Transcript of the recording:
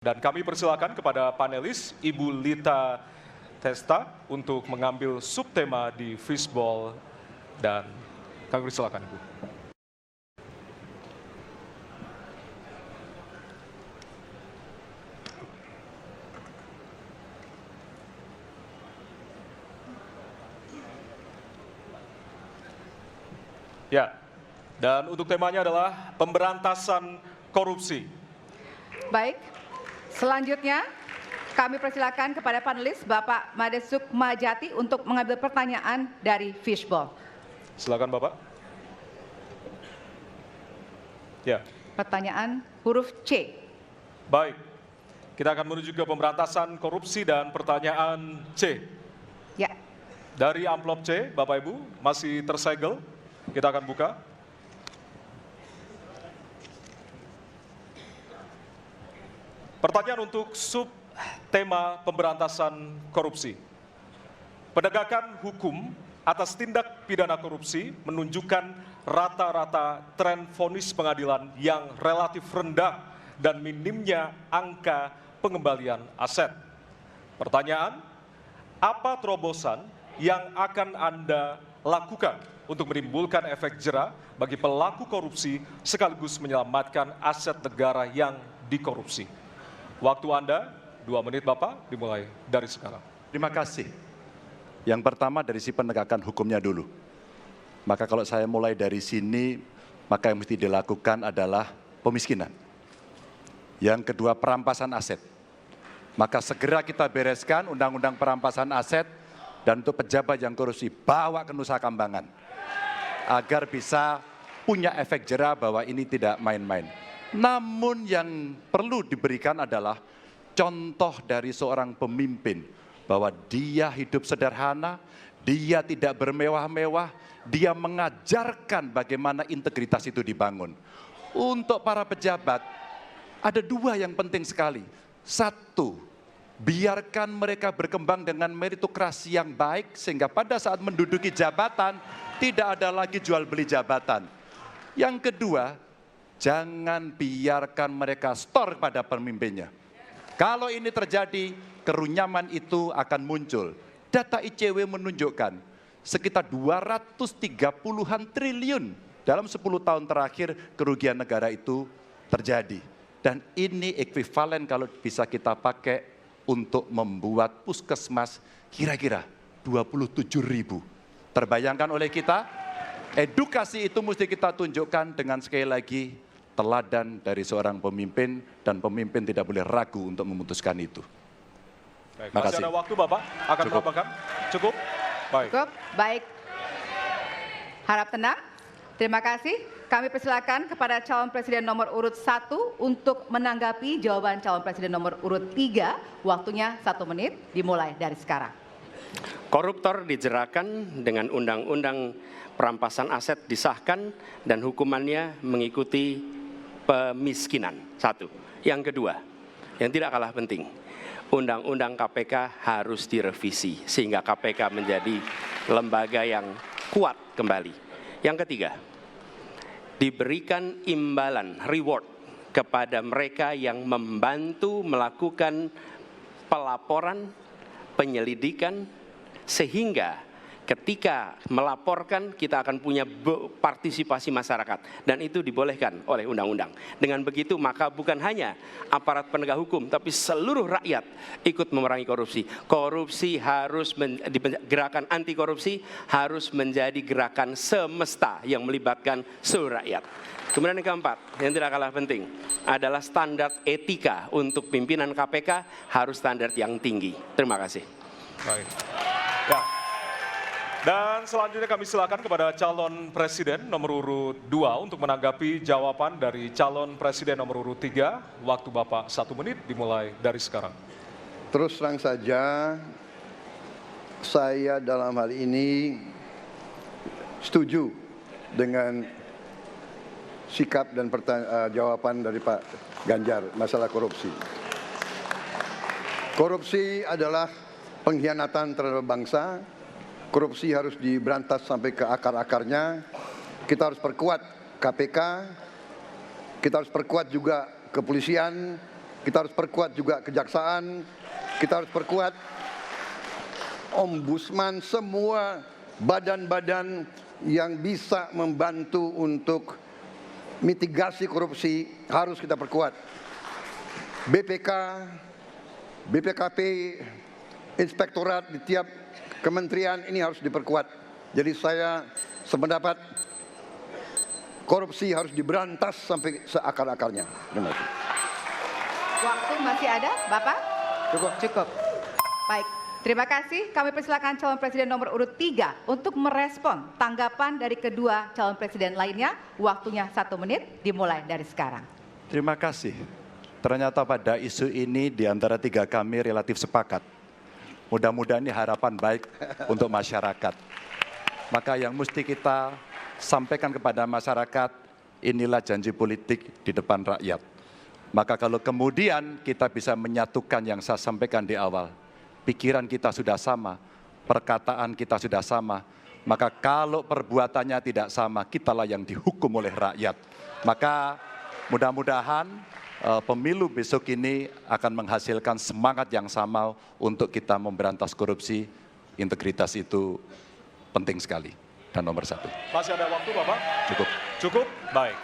Dan kami persilakan kepada panelis Ibu Lita Testa untuk mengambil subtema di fishball dan kami persilakan Ibu. Ya, dan untuk temanya adalah pemberantasan korupsi. Baik, selanjutnya kami persilakan kepada panelis Bapak Made Sukmajati untuk mengambil pertanyaan dari fishball. Silakan Bapak. Ya. Pertanyaan huruf C. Baik, kita akan menuju ke pemberantasan korupsi dan pertanyaan C. Ya. Dari amplop C, Bapak Ibu, masih tersegel. Kita akan buka. Pertanyaan untuk subtema pemberantasan korupsi. Penegakan hukum atas tindak pidana korupsi menunjukkan rata-rata tren vonis pengadilan yang relatif rendah dan minimnya angka pengembalian aset. Pertanyaan, apa terobosan yang akan Anda lakukan untuk menimbulkan efek jera bagi pelaku korupsi sekaligus menyelamatkan aset negara yang dikorupsi? Waktu Anda 2 menit Bapak, dimulai dari sekarang. Terima kasih. Yang pertama dari si penegakan hukumnya dulu. Maka kalau saya mulai dari sini, maka yang mesti dilakukan adalah pemiskinan. Yang kedua perampasan aset. Maka segera kita bereskan undang-undang perampasan aset dan untuk pejabat yang korupsi bawa ke Nusa Kambangan. Agar bisa punya efek jera bahwa ini tidak main-main. Namun yang perlu diberikan adalah contoh dari seorang pemimpin bahwa dia hidup sederhana, dia tidak bermewah-mewah, dia mengajarkan bagaimana integritas itu dibangun. Untuk para pejabat, ada 2 yang penting sekali. 1, biarkan mereka berkembang dengan meritokrasi yang baik sehingga pada saat menduduki jabatan tidak ada lagi jual beli jabatan. Yang kedua, jangan biarkan mereka store pada pemimpinnya. Kalau ini terjadi, kerunyaman itu akan muncul. Data ICW menunjukkan sekitar 230-an triliun dalam 10 tahun terakhir kerugian negara itu terjadi. Dan ini ekuivalen kalau bisa kita pakai untuk membuat puskesmas kira-kira 27.000. Terbayangkan oleh kita, edukasi itu mesti kita tunjukkan dengan sekali lagi teladan dari seorang pemimpin dan pemimpin tidak boleh ragu untuk memutuskan itu. Baik, masih ada waktu Bapak, akan menambahkan? Cukup? Baik. Cukup, baik. Harap tenang. Terima kasih. Kami persilakan kepada calon presiden nomor urut 1 untuk menanggapi jawaban calon presiden nomor urut 3. Waktunya 1 menit, dimulai dari sekarang. Koruptor dijeratkan dengan undang-undang perampasan aset disahkan dan hukumannya mengikuti pemiskinan. 1. Yang kedua, yang tidak kalah penting, undang-undang KPK harus direvisi sehingga KPK menjadi lembaga yang kuat kembali. Yang ketiga, diberikan imbalan, reward kepada mereka yang membantu melakukan pelaporan, penyelidikan, sehingga ketika melaporkan kita akan punya partisipasi masyarakat dan itu dibolehkan oleh undang-undang. Dengan begitu maka bukan hanya aparat penegak hukum tapi seluruh rakyat ikut memerangi korupsi. Korupsi harus gerakan anti korupsi harus menjadi gerakan semesta yang melibatkan seluruh rakyat. Kemudian yang keempat, yang tidak kalah penting adalah standar etika untuk pimpinan KPK harus standar yang tinggi. Terima kasih. Baik. Ya. Dan selanjutnya kami silakan kepada calon presiden nomor urut 2 untuk menanggapi jawaban dari calon presiden nomor urut 3. Waktu Bapak 1 menit dimulai dari sekarang. Terus terang saja, saya dalam hal ini setuju dengan sikap dan jawaban dari Pak Ganjar masalah korupsi. Korupsi adalah pengkhianatan terhadap bangsa. Korupsi harus diberantas sampai ke akar-akarnya. Kita harus perkuat KPK, kita harus perkuat juga kepolisian, kita harus perkuat juga kejaksaan, kita harus perkuat ombudsman, semua badan-badan yang bisa membantu untuk mitigasi korupsi harus kita perkuat. BPK, BPKP, inspektorat di tiap kementerian ini harus diperkuat. Jadi saya sependapat korupsi harus diberantas sampai seakar-akarnya. Terima kasih. Waktu masih ada, Bapak? Cukup. Cukup. Baik, terima kasih. Kami persilakan calon presiden nomor urut 3 untuk merespon tanggapan dari kedua calon presiden lainnya. Waktunya 1 menit, dimulai dari sekarang. Terima kasih. Ternyata pada isu ini di antara 3 kami relatif sepakat. Mudah-mudahan ini harapan baik untuk masyarakat. Maka yang mesti kita sampaikan kepada masyarakat, inilah janji politik di depan rakyat. Maka kalau kemudian kita bisa menyatukan yang saya sampaikan di awal, pikiran kita sudah sama, perkataan kita sudah sama, maka kalau perbuatannya tidak sama, kitalah yang dihukum oleh rakyat. Maka mudah-mudahan pemilu besok ini akan menghasilkan semangat yang sama untuk kita memberantas korupsi. Integritas itu penting sekali dan nomor 1. Masih ada waktu, Bapak? Cukup. Cukup? Baik.